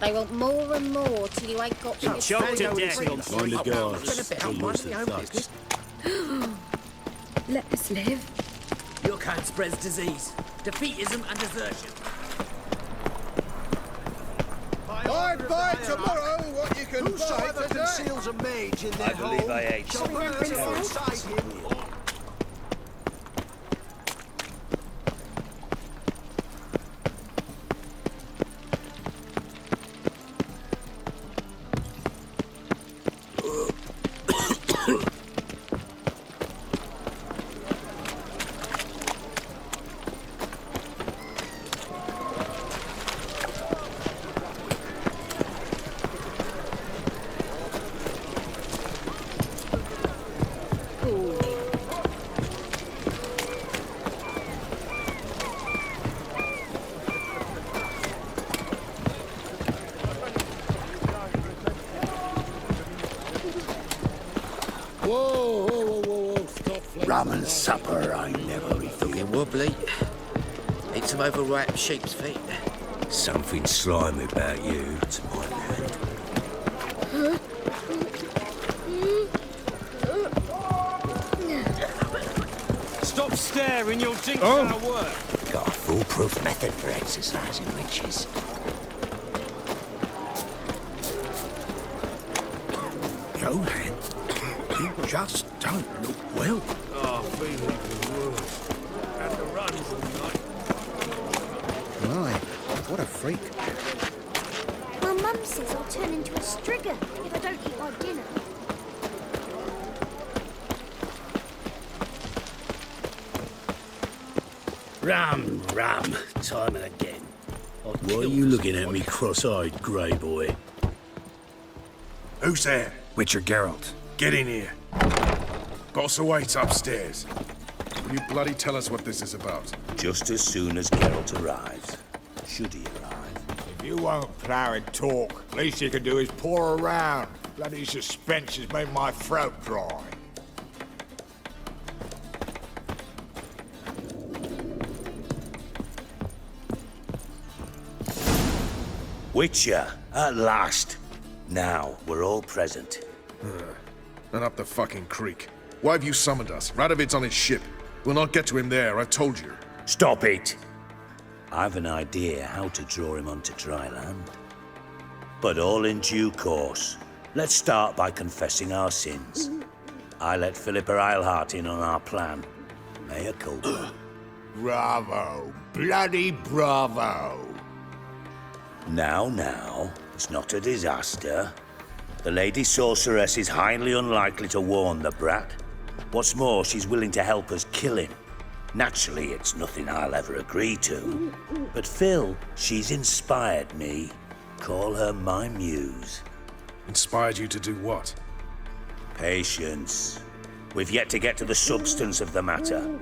They want more and more till you ain't got shit. Choked to death. Mind the guards. Let us live. Your kind spreads disease, defeatism and desertion. Buy tomorrow what you can buy today. Conceals a mage in their I believe I ate. shall burn alongside him. Whoa, stop. Rum and supper, I never refuse. Looking wobbly. Need some overripe sheep's feet. Something slimy about you, to my mind. Stop staring, you'll jinx our work. Got a foolproof method for exercising witches. Johan, you just don't look well. Oh, feeling even worse. Had to run all night. My, what a freak. My mum says I'll turn into a strigger if I don't eat my dinner. Rum, time and again. Why are you looking at me cross-eyed, grey boy? Who's there? Witcher Geralt. Get in here. Boss awaits upstairs. Will you bloody tell us what this is about? Just as soon as Geralt arrives. Should he arrive? If you won't plough and talk, least you can do is pour around. Bloody suspense has made my throat dry. Witcher, at last. Now, we're all present. And up the fucking creek. Why have you summoned us? Radovid's on his ship. We'll not get to him there, I've told you. Stop it! I've an idea how to draw him onto dry land. But all in due course. Let's start by confessing our sins. I let Philippa Eilhart in on our plan. Mea culpa. Bravo. Bloody bravo. Now, it's not a disaster. The Lady Sorceress is highly unlikely to warn the brat. What's more, she's willing to help us kill him. Naturally, it's nothing I'll ever agree to. But Phil, she's inspired me. Call her my muse. Inspired you to do what? Patience. We've yet to get to the substance of the matter.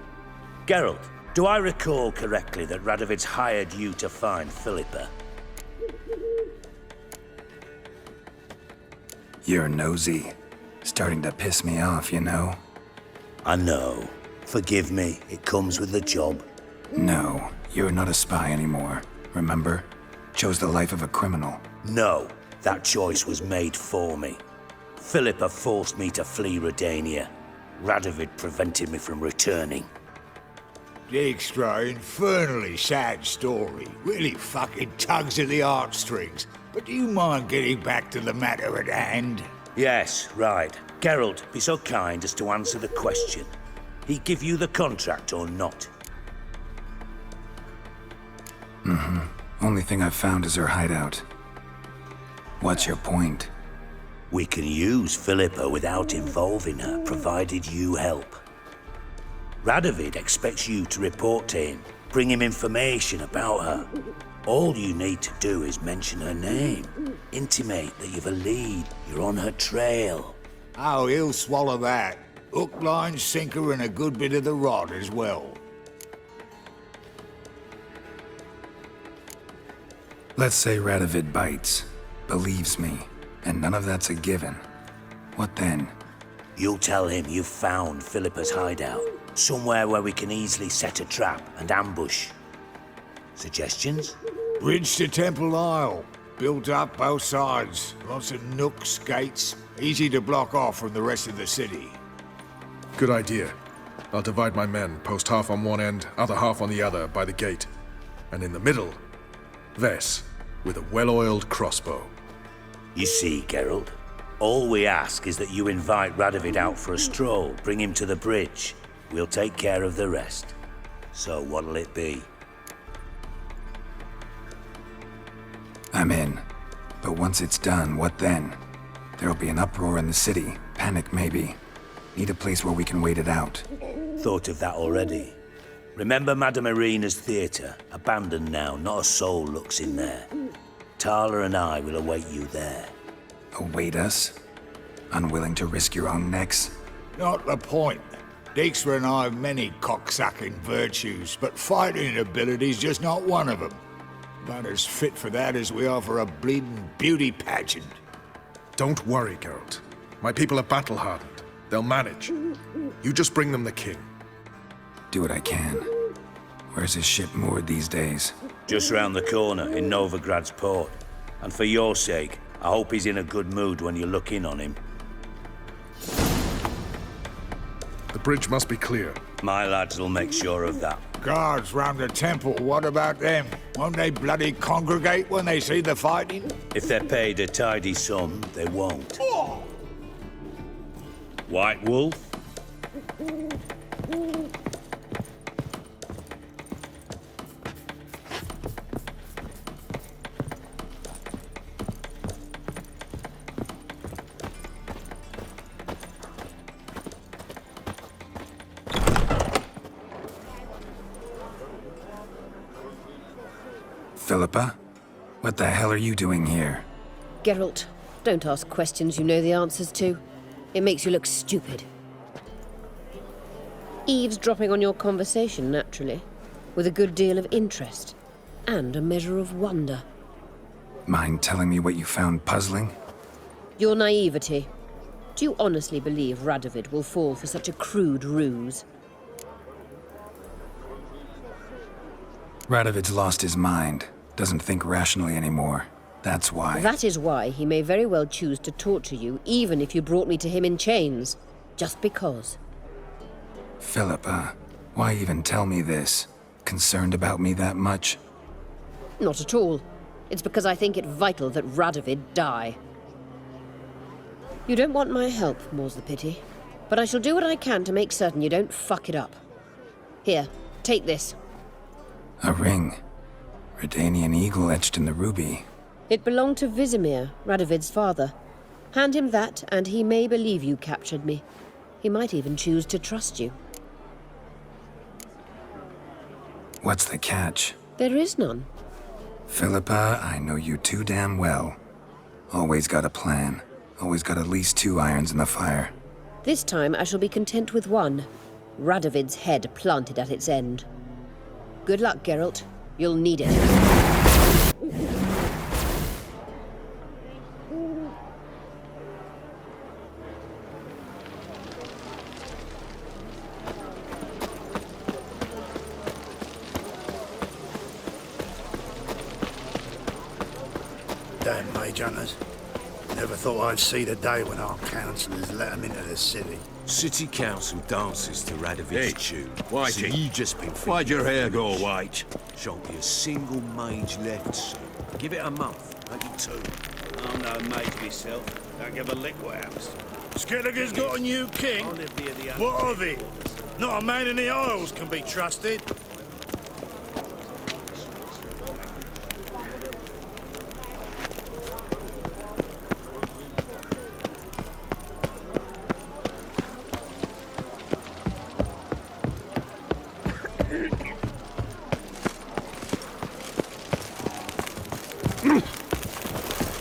Geralt, do I recall correctly that Radovid's hired you to find Philippa? You're nosy. Starting to piss me off, you know? I know. Forgive me, it comes with the job. No, you're not a spy anymore. Remember? Chose the life of a criminal. No, that choice was made for me. Philippa forced me to flee Redania. Radovid prevented me from returning. Extra infernally sad story. Really fucking tugs at the heartstrings. But do you mind getting back to the matter at hand? Yes, right. Geralt, be so kind as to answer the question. He give you the contract or not? Only thing I've found is her hideout. What's your point? We can use Philippa without involving her, provided you help. Radovid expects you to report to him, bring him information about her. All you need to do is mention her name. Intimate that you've a lead, you're on her trail. Oh, he'll swallow that. Hook, line, sinker, and a good bit of the rod as well. Let's say Radovid bites, believes me, and none of that's a given. What then? You'll tell him you've found Philippa's hideout, somewhere where we can easily set a trap and ambush. Suggestions? Bridge to Temple Isle. built up both sides. Lots of nooks, gates, easy to block off from the rest of the city. Good idea. I'll divide my men, post half on one end, other half on the other, by the gate. And in the middle, Vess, with a well-oiled crossbow. You see, Geralt, all we ask is that you invite Radovid out for a stroll, bring him to the bridge. We'll take care of the rest. So what'll it be? I'm in. But once it's done, what then? There'll be an uproar in the city. Panic, maybe. Need a place where we can wait it out. Thought of that already. Remember Madame Irina's theatre? Abandoned now, not a soul looks in there. Tala and I will await you there. Await us? Unwilling to risk your own necks? Not the point. Dijkstra and I have many cocksucking virtues, but fighting ability's just not one of them. About as fit for that as we are for a bleeding beauty pageant. Don't worry, Geralt. My people are battle-hardened. They'll manage. You just bring them the king. Do what I can. Where's his ship moored these days? Just round the corner in Novigrad's port. And for your sake, I hope he's in a good mood when you look in on him. The bridge must be clear. My lads will make sure of that. Guards round the temple, what about them? Won't they bloody congregate when they see the fighting? If they're paid a tidy sum, they won't. White Wolf? Philippa? What the hell are you doing here? Geralt, don't ask questions you know the answers to. It makes you look stupid. Eavesdropping on your conversation, naturally, with a good deal of interest, and a measure of wonder. Mind telling me what you found puzzling? Your naivety. Do you honestly believe Radovid will fall for such a crude ruse? Radovid's lost his mind. Doesn't think rationally anymore. That's why. That is why he may very well choose to torture you, even if you brought me to him in chains. Just because. Philippa, why even tell me this? Concerned about me that much? Not at all. It's because I think it vital that Radovid die. You don't want my help, more's the pity. But I shall do what I can to make certain you don't fuck it up. Here, take this. A ring. Redanian eagle etched in the ruby. It belonged to Vizimir, Radovid's father. Hand him that, and he may believe you captured me. He might even choose to trust you. What's the catch? There is none. Philippa, I know you too damn well. Always got a plan. Always got at least 2 irons in the fire. This time I shall be content with one. Radovid's head planted at its end. Good luck, Geralt. You'll need it. Damn mage hunters. Never thought I'd see the day when our councillors let them into the city. City Council dances to Radovid's tune. Whitey. So you just been Why'd your hair go white? Shan't be a single mage left soon. Give it a month, maybe 2. I'm no mage myself. Don't give a lick what happens. Skellige's got a new king? What of it? Not a man in the Isles can be trusted.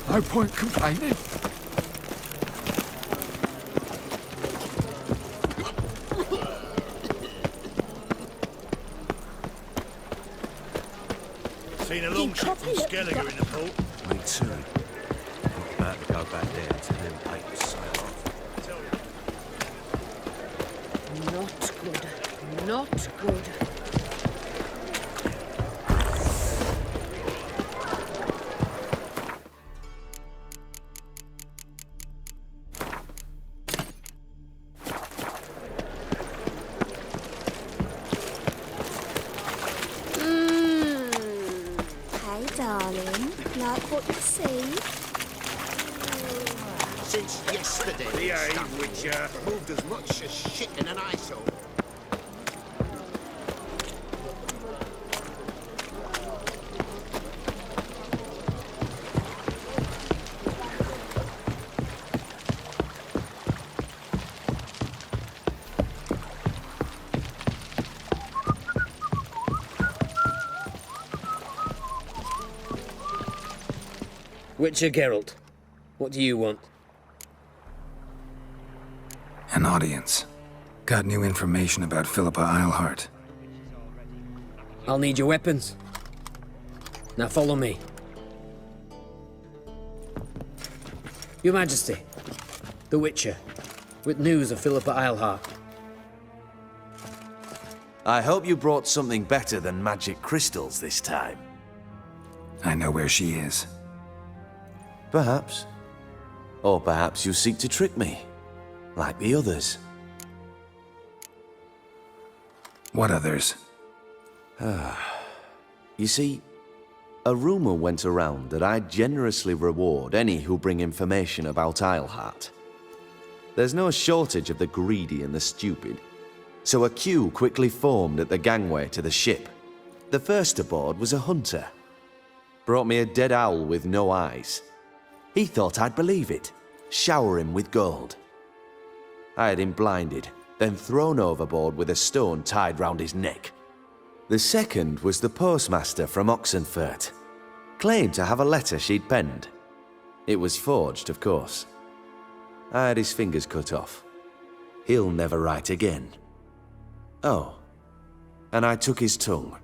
No point complaining. Seen a long ship from Skellige in the port. Me too. Not about to go back there to them papers sail off. Not good. Not good. darling. Like what you see? Since yesterday, Behave, Witcher. moved as much as shit in an eyesore. Witcher Geralt, what do you want? An audience. Got new information about Philippa Eilhart. I'll need your weapons. Now follow me. Your Majesty, the Witcher, with news of Philippa Eilhart. I hope you brought something better than magic crystals this time. I know where she is. Perhaps. Or perhaps you seek to trick me, like the others. What others? You see, a rumor went around that I'd generously reward any who bring information about Eilhart. There's no shortage of the greedy and the stupid, so a queue quickly formed at the gangway to the ship. The first aboard was a hunter. Brought me a dead owl with no eyes. He thought I'd believe it, shower him with gold. I had him blinded, then thrown overboard with a stone tied round his neck. The second was the postmaster from Oxenfurt. Claimed to have a letter she'd penned. It was forged, of course. I had his fingers cut off. He'll never write again. Oh, and I took his tongue.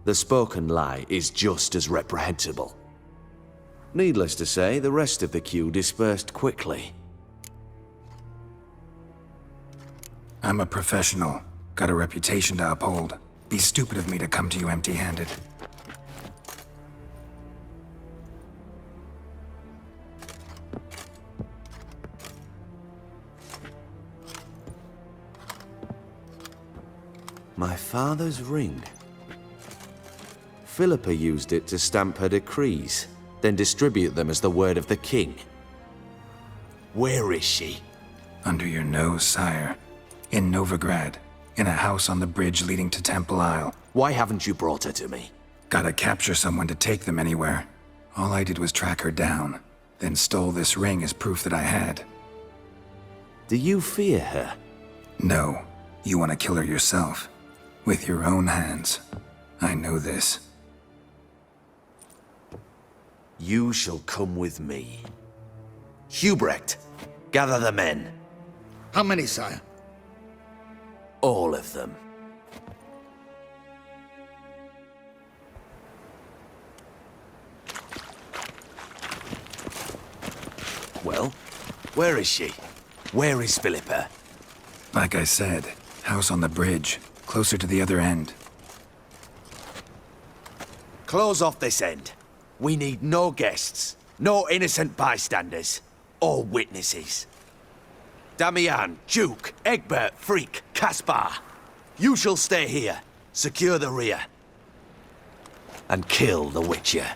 The spoken lie is just as reprehensible. Needless to say, the rest of the queue dispersed quickly. I'm a professional. Got a reputation to uphold. Be stupid of me to come to you empty-handed. My father's ring. Philippa used it to stamp her decrees, then distribute them as the word of the king. Where is she? Under your nose, sire. In Novigrad. In a house on the bridge leading to Temple Isle. Why haven't you brought her to me? Gotta capture someone to take them anywhere. All I did was track her down, then stole this ring as proof that I had. Do you fear her? No. You want to kill her yourself. With your own hands. I know this. You shall come with me. Hubrecht, gather the men. How many, sire? All of them. Well, where is she? Where is Philippa? Like I said, house on the bridge, closer to the other end. Close off this end. We need no guests, no innocent bystanders, or witnesses. Damian, Duke, Egbert, Freak, Caspar. You shall stay here, secure the rear, and kill the Witcher.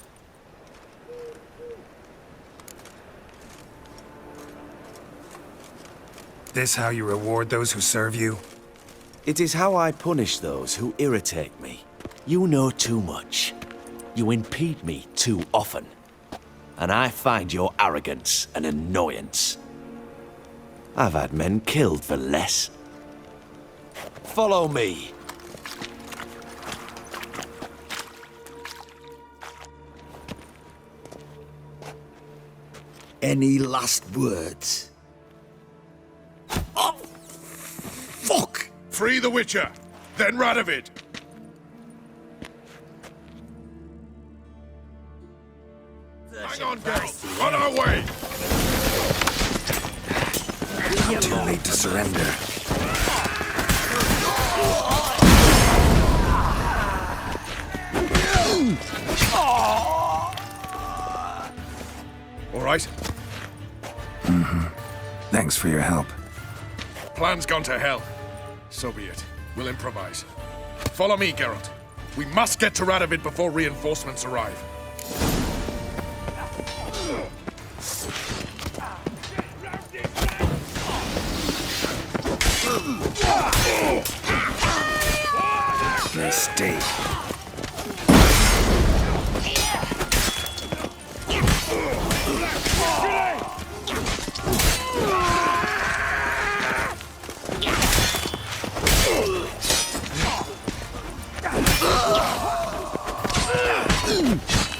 This how you reward those who serve you? It is how I punish those who irritate me. You know too much. You impede me too often. And I find your arrogance an annoyance. I've had men killed for less. Follow me. Any last words? Oh, fuck! Free the Witcher, then Radovid. Hang on, Geralt. On our way. Too late to surrender. All right. Thanks for your help. Plan's gone to hell. So be it. We'll improvise. Follow me, Geralt. We must get to Radovid before reinforcements arrive. Mistake.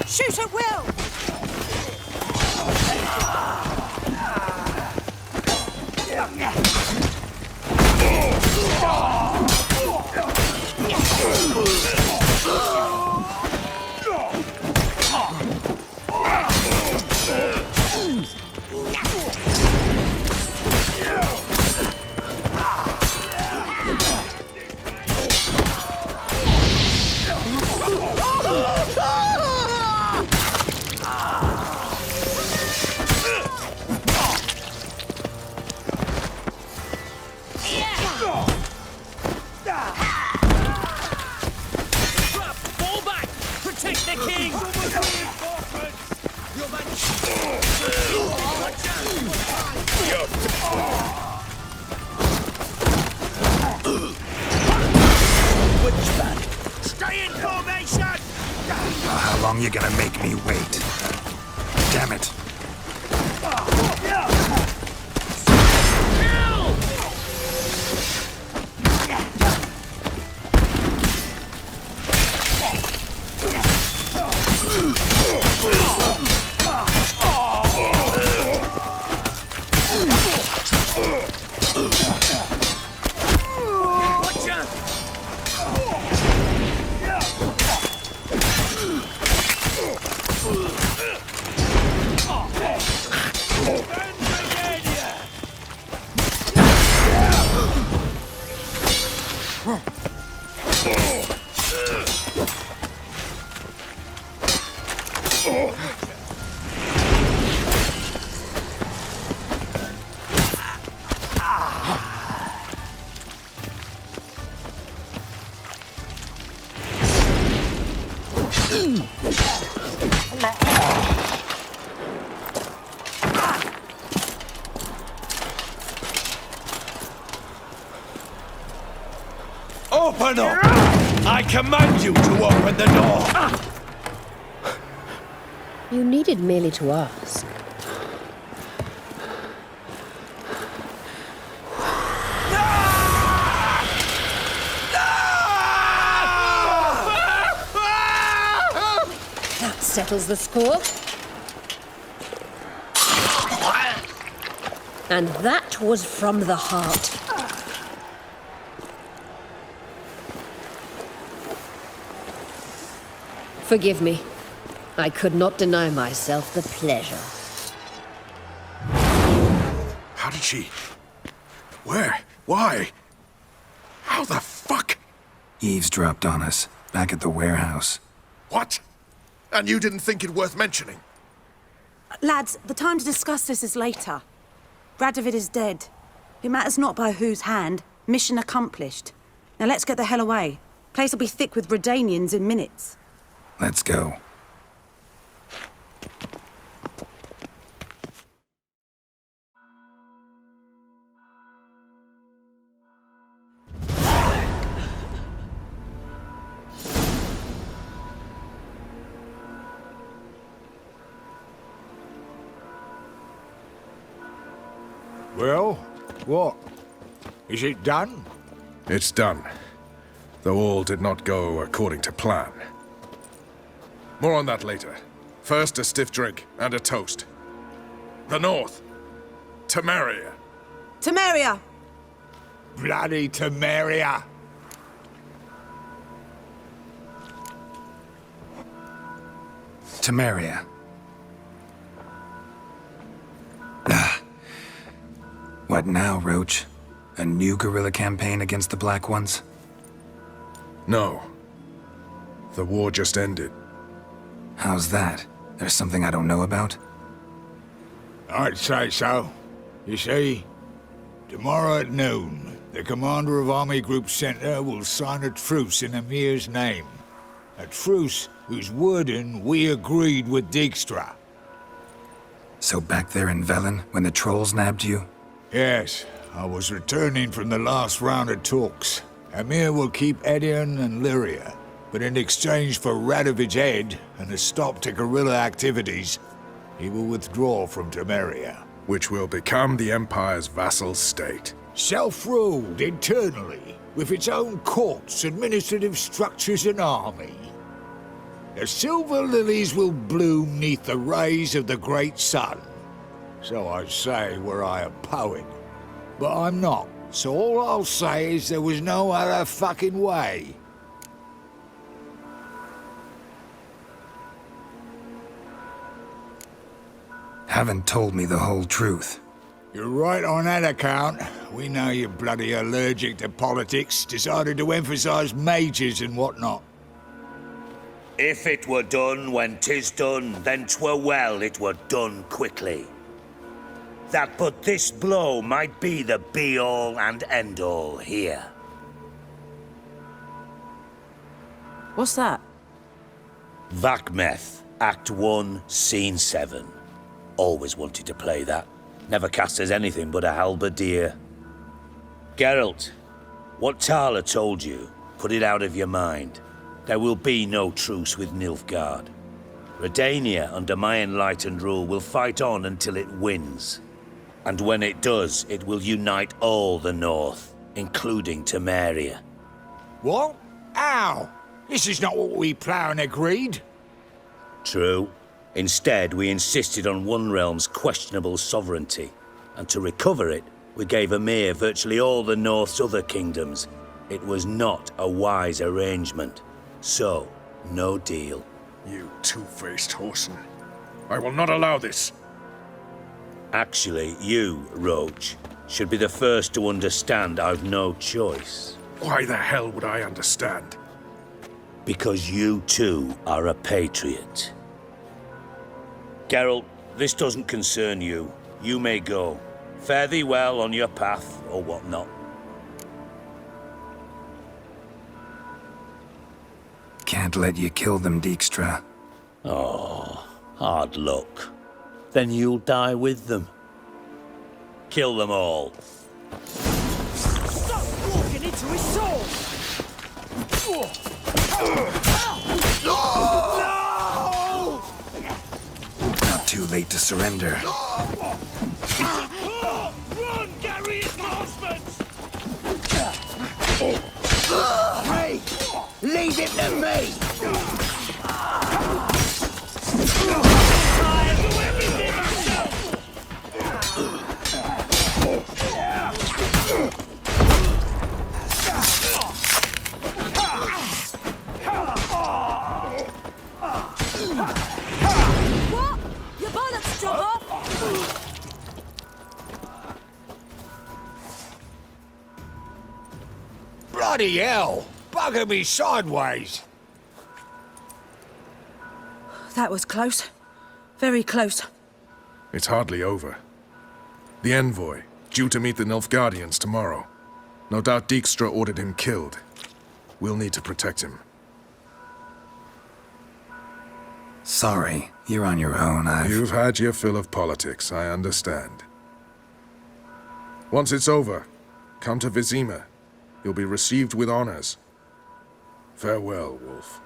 Shoot at will! Fall back! Protect the king! Stay in formation! How long you gonna make me wait? Damn it. Open up! I command you to open the door! You needed merely to ask. That settles the score. And that was from the heart. Forgive me. I could not deny myself the pleasure. How did she... Where? Why? How the fuck? Eavesdropped on us, back at the warehouse. What? And you didn't think it worth mentioning? Lads, the time to discuss this is later. Radovid is dead. It matters not by whose hand. Mission accomplished. Now let's get the hell away. Place will be thick with Redanians in minutes. Let's go. Well, what? Is it done? It's done. Though all did not go according to plan. More on that later. First, a stiff drink and a toast. The North. Temeria. Temeria! Bloody Temeria! Temeria. What now, Roach? A new guerrilla campaign against the Black Ones? No. The war just ended. How's that? There's something I don't know about? I'd say so. You see, tomorrow at noon, the commander of Army Group Center will sign a truce in Emir's name. A truce whose wording we agreed with Dijkstra. So back there in Velen, when the trolls nabbed you? Yes, I was returning from the last round of talks. Emir will keep Edion and Lyria, but in exchange for Radovid's head and a stop to guerrilla activities, he will withdraw from Temeria. Which will become the Empire's vassal state. Self-ruled internally, with its own courts, administrative structures and army. The silver lilies will bloom neath the rays of the great sun. So I say were I a poet. But I'm not, so all I'll say is there was no other fucking way. Haven't told me the whole truth. You're right on that account. We know you're bloody allergic to politics, decided to emphasize mages and whatnot. If it were done when 'tis done, then 'twere well it were done quickly. That but this blow might be the be-all and end-all here. What's that? Vakmeth, Act 1, Scene 7. Always wanted to play that. Never cast as anything but a halberdier. Geralt, what Tala told you, put it out of your mind. There will be no truce with Nilfgaard. Redania, under my enlightened rule, will fight on until it wins. And when it does, it will unite all the North, including Temeria. What? How? This is not what we planned and agreed. True. Instead, we insisted on one realm's questionable sovereignty, and to recover it, we gave Emir virtually all the North's other kingdoms. It was not a wise arrangement. So, no deal. You two-faced whoreson. I will not allow this. Actually, you, Roach, should be the first to understand I've no choice. Why the hell would I understand? Because you too are a patriot. Geralt, this doesn't concern you. You may go. Fare thee well on your path, or whatnot. Can't let you kill them, Dijkstra. Oh, hard luck. Then you'll die with them. Kill them all. Stop walking into his sword! No! Not too late to surrender. Run, Gary enforcements! Hey! Leave him to me! What? Your bollocks drop off? Bloody hell! Bugger me sideways! That was close. Very close. It's hardly over. The envoy, due to meet the Nilfgaardians tomorrow. No doubt Dijkstra ordered him killed. We'll need to protect him. Sorry, you're on your own. You've had your fill of politics, I understand. Once it's over, come to Vizima. You'll be received with honors. Farewell, Wolf.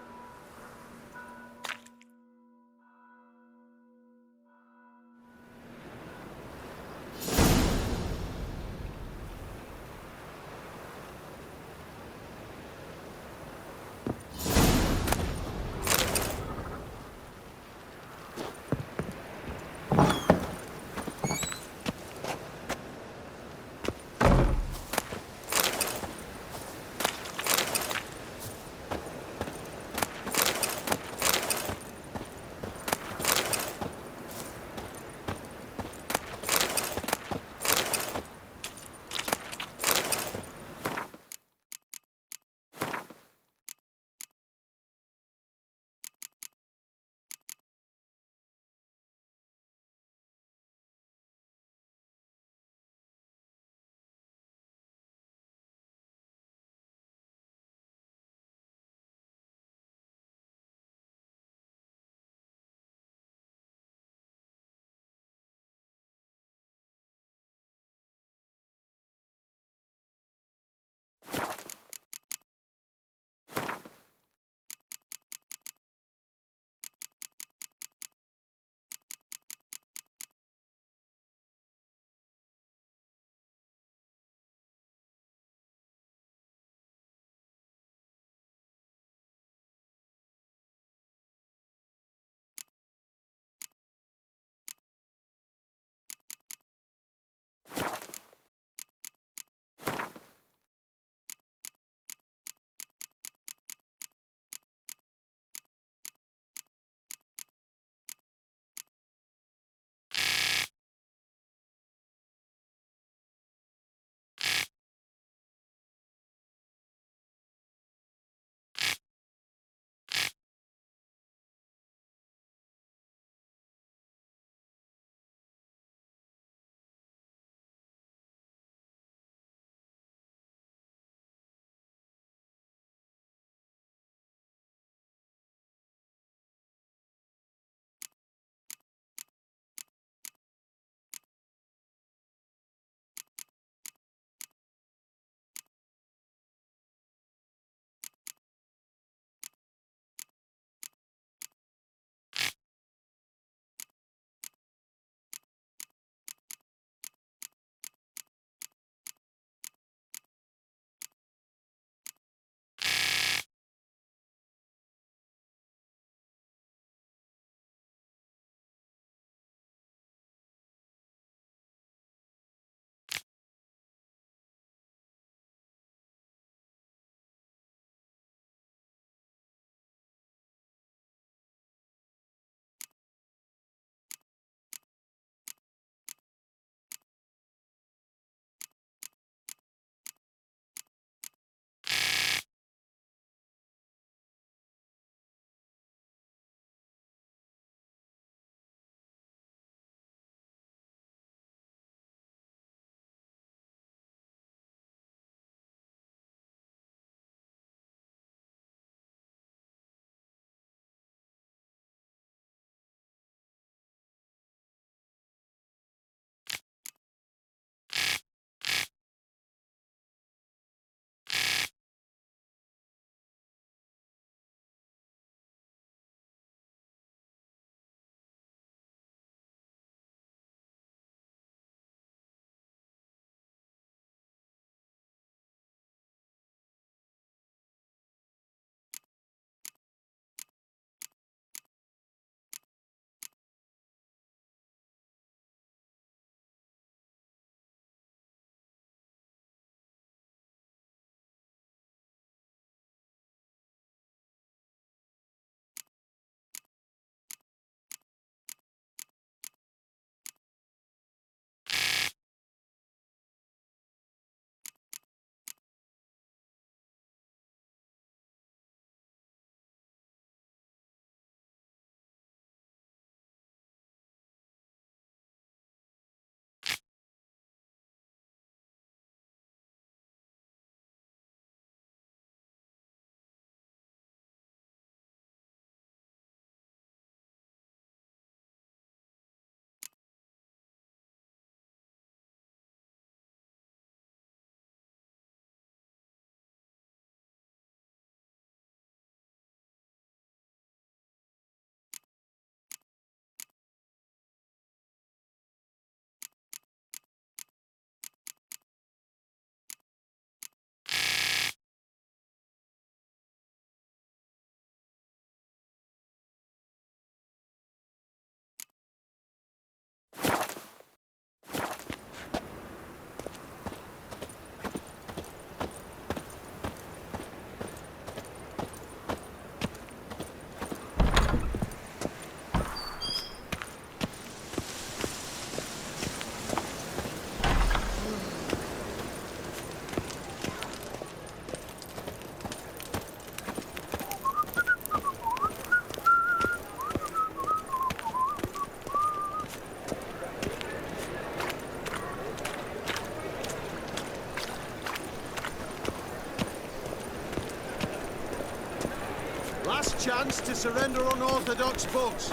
chance to surrender unorthodox books.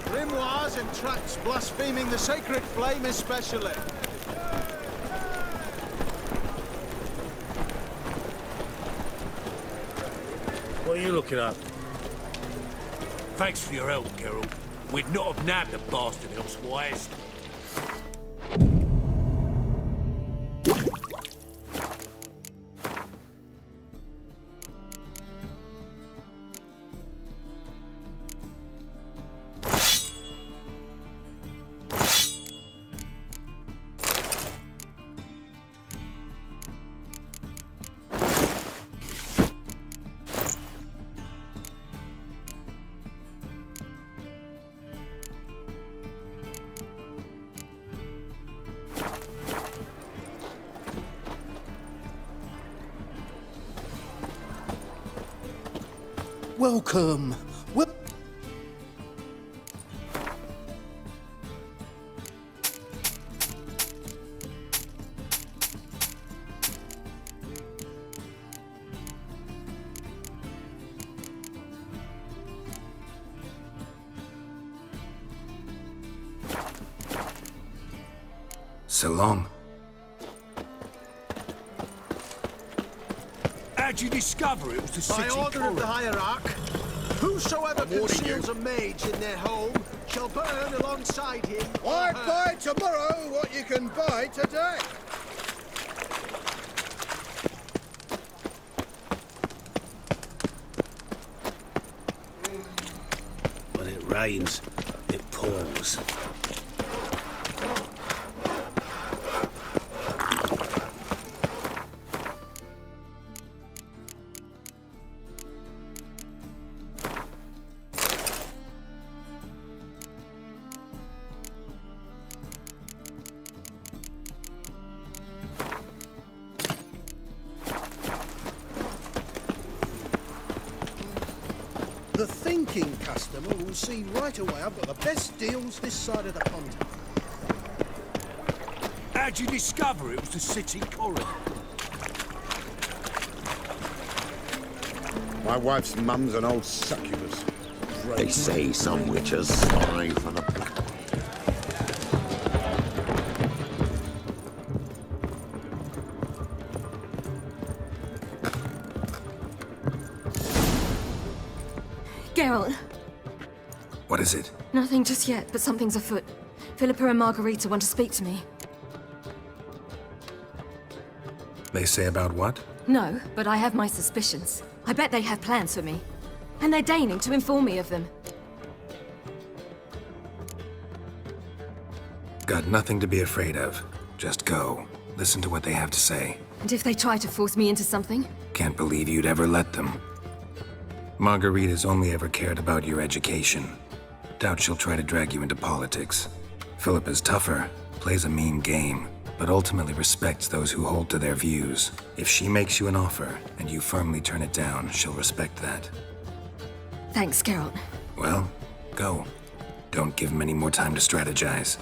Grimoires and tracts blaspheming the sacred flame especially. What are you looking at? Thanks for your help, Geralt. We'd not have nabbed the bastard elsewise. Welcome. So long. How'd you discover it was the city By order of the Hierarch, whosoever I'm warning conceals a mage in their home shall burn alongside him. I'd buy tomorrow what you can buy today. When it rains, it pours. The thinking customer will see right away I've got the best deals this side of the pond. How'd you discover it was the city coroner? My wife's mum's an old succubus. They say some witches spy for the... Geralt, What is it? nothing just yet, but something's afoot. Philippa and Margarita want to speak to me. They say about what? No, but I have my suspicions. I bet they have plans for me. And they're deigning to inform me of them. Got nothing to be afraid of. Just go. Listen to what they have to say. And if they try to force me into something? Can't believe you'd ever let them. Margarita's only ever cared about your education. Doubt she'll try to drag you into politics. Philippa's tougher, plays a mean game, but ultimately respects those who hold to their views. If she makes you an offer, and you firmly turn it down, she'll respect that. Thanks, Geralt. Well, go. Don't give him any more time to strategize.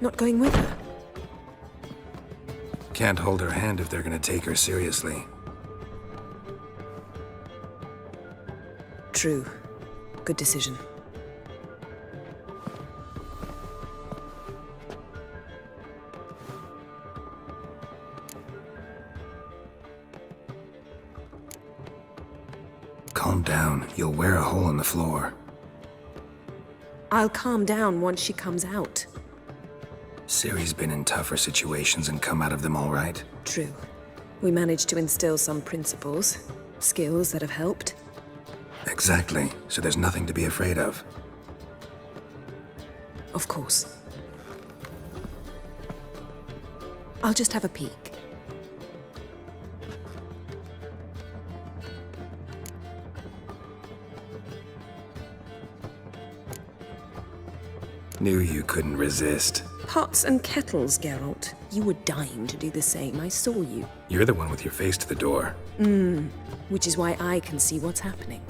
Not going with her? Can't hold her hand if they're gonna take her seriously. True. Good decision. Calm down. You'll wear a hole in the floor. I'll calm down once she comes out. Ciri's been in tougher situations and come out of them all right. True. We managed to instill some principles, skills that have helped. Exactly. So there's nothing to be afraid of. Of course. I'll just have a peek. Knew you couldn't resist. Pots and kettles, Geralt. You were dying to do the same. I saw you. You're the one with your face to the door. Which is why I can see what's happening.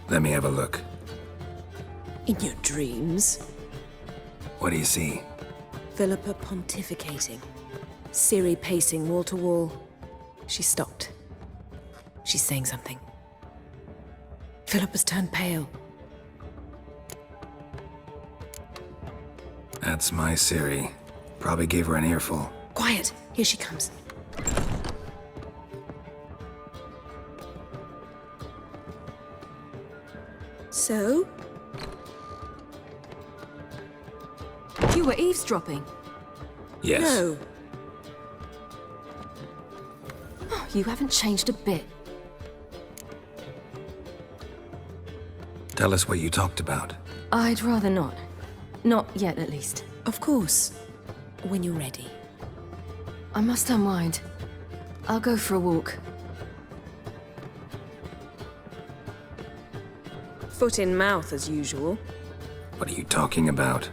Let me have a look. In your dreams? What do you see? Philippa pontificating. Ciri pacing wall to wall. She stopped. She's saying something. Philippa's turned pale. That's my Ciri. Probably gave her an earful. Quiet! Here she comes. So? You were eavesdropping. Yes. No. Oh, you haven't changed a bit. Tell us what you talked about. I'd rather not. Not yet, at least. Of course. When you're ready. I must unwind. I'll go for a walk. Foot in mouth, as usual. What are you talking about?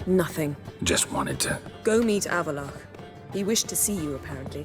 Nothing. Just wanted to... Go meet Avalach. He wished to see you, apparently.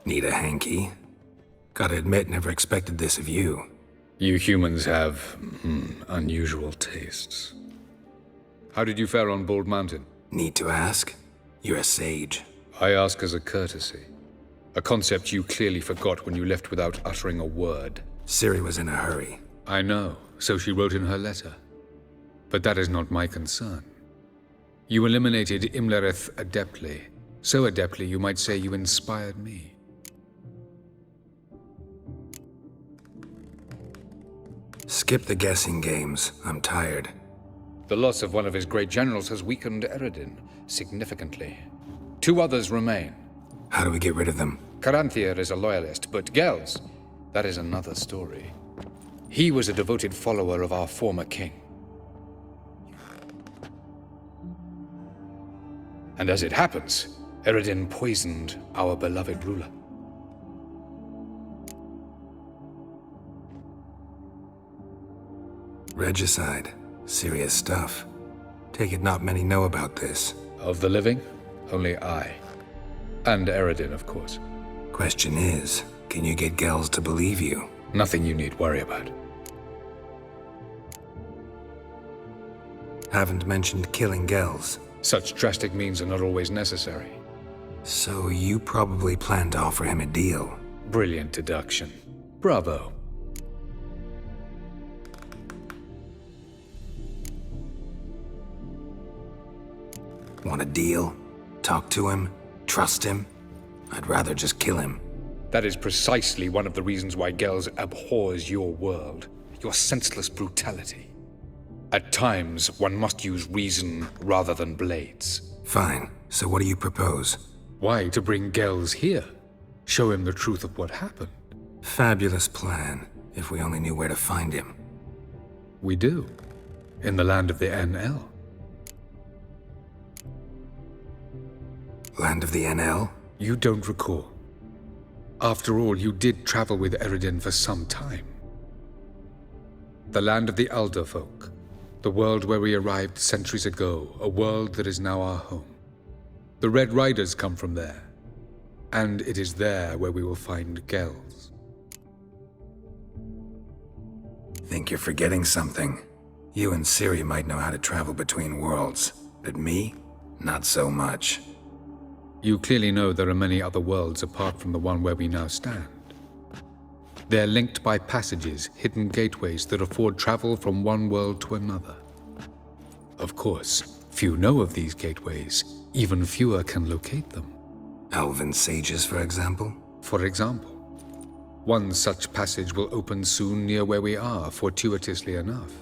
Need a hanky? Gotta admit, never expected this of you. You humans have, unusual tastes. How did you fare on Bald Mountain? Need to ask? You're a sage. I ask as a courtesy. A concept you clearly forgot when you left without uttering a word. Ciri was in a hurry. I know, so she wrote in her letter. But that is not my concern. You eliminated Imlerith adeptly. So adeptly, you might say you inspired me. Skip the guessing games. I'm tired. The loss of one of his great generals has weakened Eredin significantly. 2 others remain. How do we get rid of them? Caranthir is a loyalist, but Gels, that is another story. He was a devoted follower of our former king. And as it happens, Eredin poisoned our beloved ruler. Regicide. Serious stuff. Take it not many know about this. Of the living, only I. And Eredin, of course. Question is, can you get Gels to believe you? Nothing you need worry about. Haven't mentioned killing Gels. Such drastic means are not always necessary. So you probably plan to offer him a deal. Brilliant deduction. Bravo. Want a deal? Talk to him? Trust him? I'd rather just kill him. That is precisely one of the reasons why Gels abhors your world. Your senseless brutality. At times, one must use reason rather than blades. Fine. So what do you propose? Why, to bring Gels here. Show him the truth of what happened. Fabulous plan, if we only knew where to find him. We do. In the land of the NL. Land of the NL? You don't recall. After all, you did travel with Eredin for some time. The land of the Elder Folk, the world where we arrived centuries ago, a world that is now our home. The Red Riders come from there, and it is there where we will find Gels. Think you're forgetting something. You and Ciri might know how to travel between worlds, but me? Not so much. You clearly know there are many other worlds apart from the one where we now stand. They're linked by passages, hidden gateways that afford travel from one world to another. Of course, few know of these gateways. Even fewer can locate them. Elven sages, for example? For example. One such passage will open soon near where we are, fortuitously enough.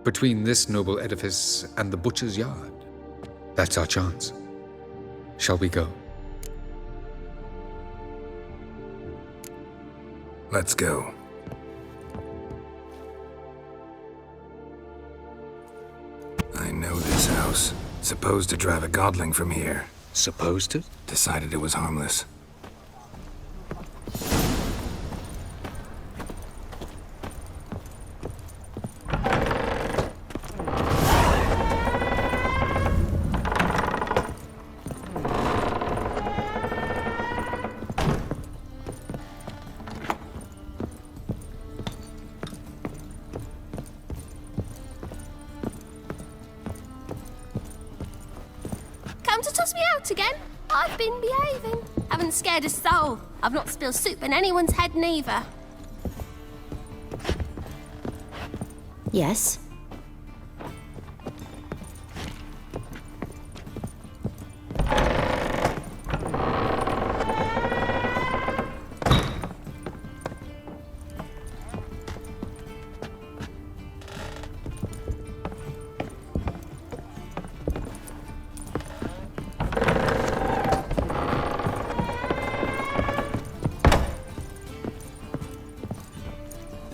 Between this noble edifice and the butcher's yard. That's our chance. Shall we go? Let's go. I know this house. Supposed to drive a godling from here. Supposed to? Decided it was harmless. Come to toss me out again? I've been behaving. Haven't scared a soul. I've not spilled soup in anyone's head neither. Yes?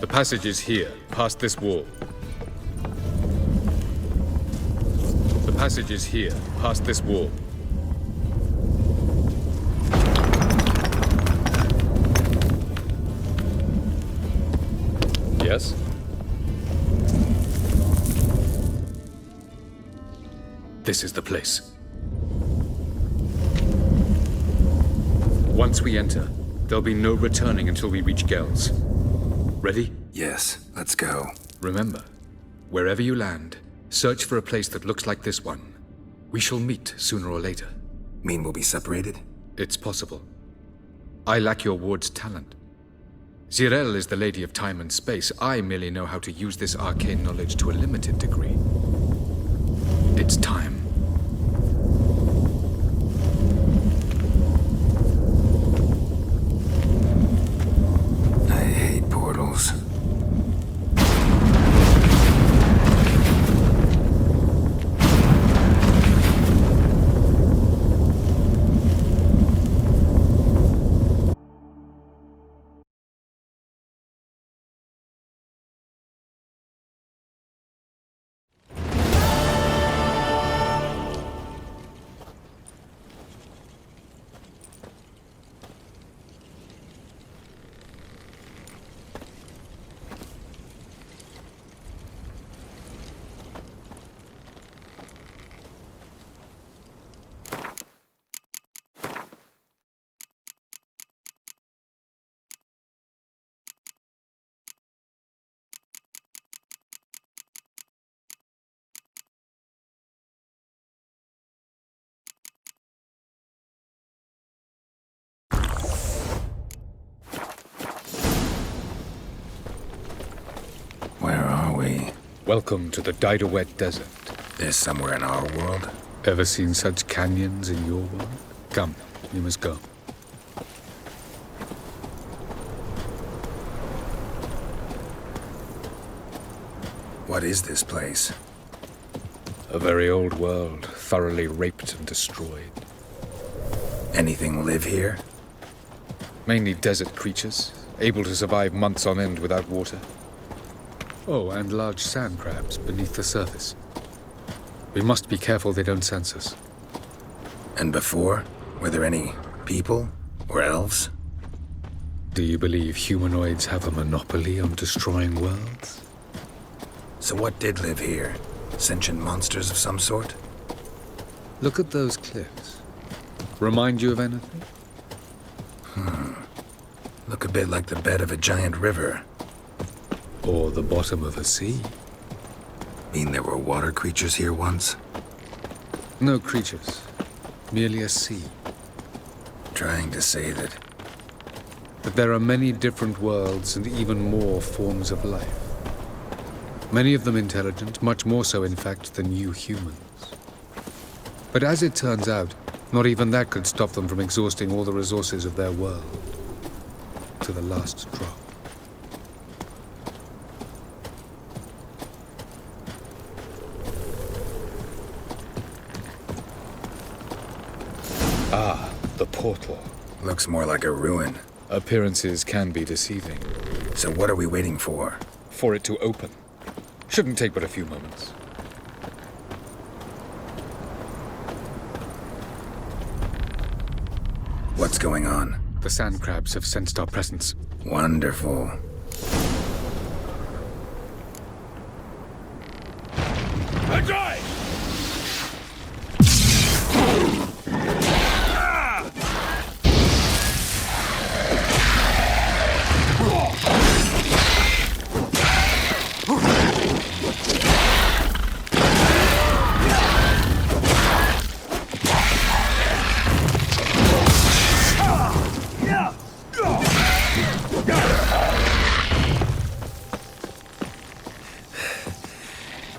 The passage is here, past this wall. The passage is here, past this wall. Yes? This is the place. Once we enter, there'll be no returning until we reach Gels. Ready? Yes, let's go. Remember, wherever you land, search for a place that looks like this one. We shall meet sooner or later. Mean we'll be separated? It's possible. I lack your ward's talent. Zirel is the lady of time and space. I merely know how to use this arcane knowledge to a limited degree. It's time. I hate portals. Where are we? Welcome to the Didowet Desert. This somewhere in our world? Ever seen such canyons in your world? Come, you must go. What is this place? A very old world, thoroughly raped and destroyed. Anything live here? Mainly desert creatures, able to survive months on end without water. Oh, and large sand crabs beneath the surface. We must be careful they don't sense us. And before? Were there any people? Or elves? Do you believe humanoids have a monopoly on destroying worlds? So what did live here? Sentient monsters of some sort? Look at those cliffs. Remind you of anything? Look a bit like the bed of a giant river. Or the bottom of a sea. Mean there were water creatures here once? No creatures. Merely a sea. Trying to say that... That there are many different worlds and even more forms of life. Many of them intelligent, much more so in fact than you humans. But as it turns out, not even that could stop them from exhausting all the resources of their world. To the last drop. Ah, the portal. Looks more like a ruin. Appearances can be deceiving. So what are we waiting for? For it to open. Shouldn't take but a few moments. What's going on? The sand crabs have sensed our presence. Wonderful. Enjoy!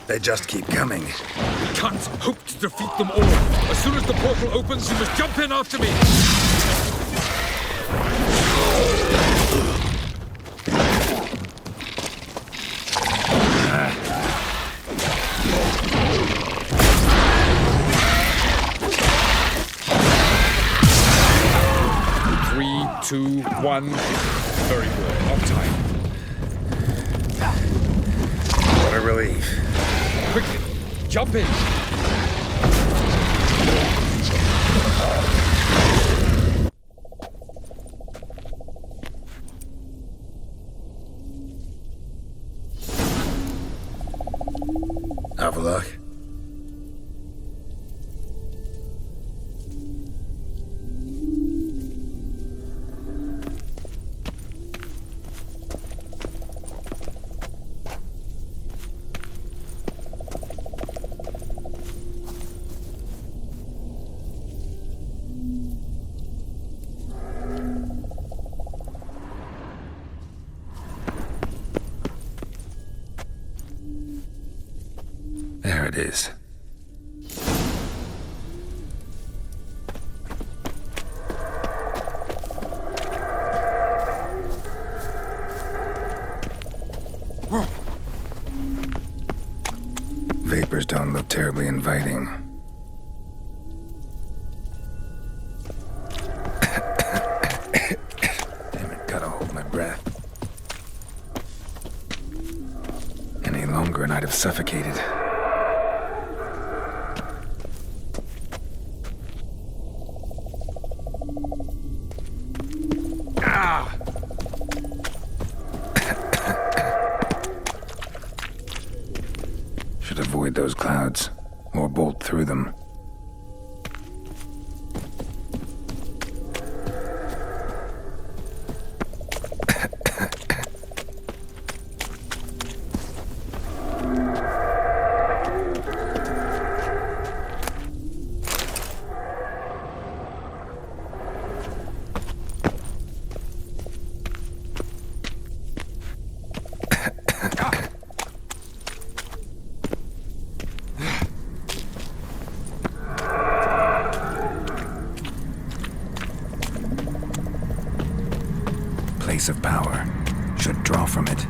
They just keep coming. We can't hope to defeat them all. As soon as the portal opens, you must jump in after me. Three, 2, 1. Very good. On time. What a relief. Quickly, jump in. Avallac'h. There it is. Vapors don't look terribly inviting. Damn it, gotta hold my breath. Any longer and I'd have suffocated. Should avoid those clouds, or bolt through them. Place of power. Should draw from it.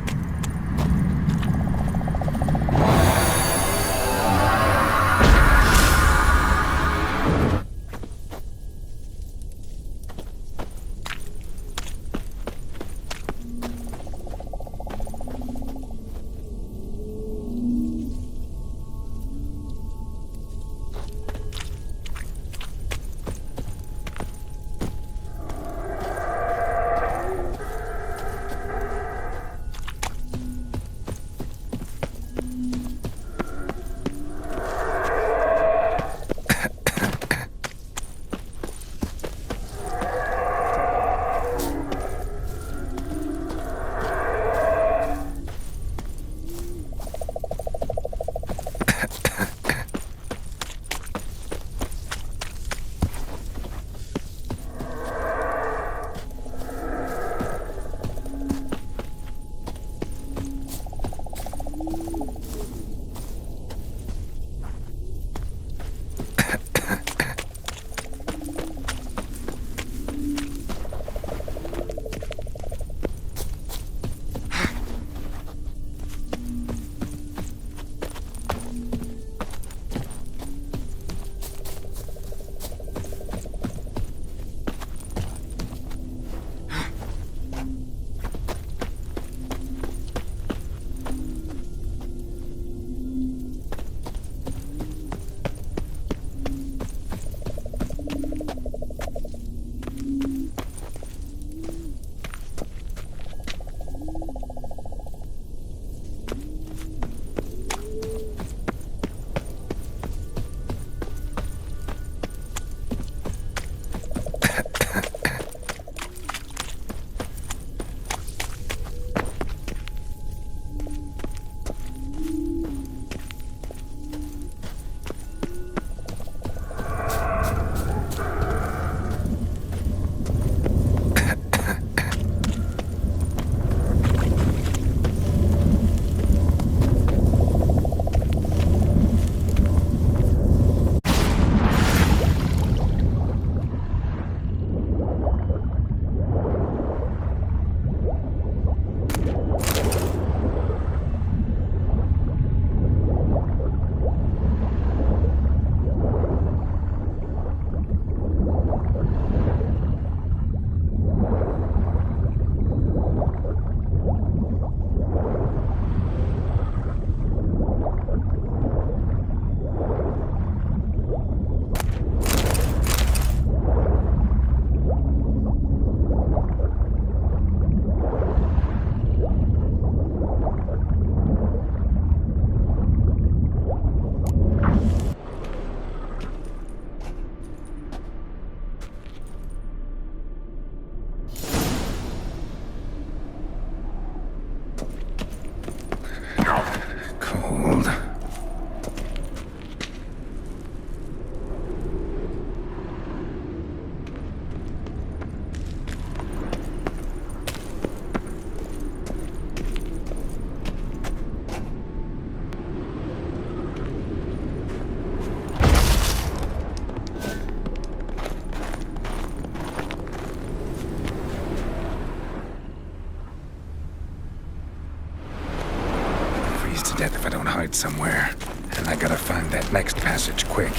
death if I don't hide somewhere. And I gotta find that next passage quick.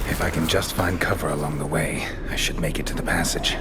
If I can just find cover along the way, I should make it to the passage.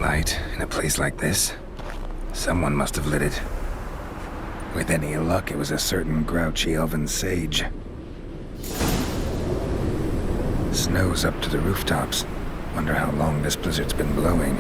Light in a place like this? Someone must have lit it. With any luck, it was a certain grouchy elven sage. Snow's up to the rooftops. Wonder how long this blizzard's been blowing.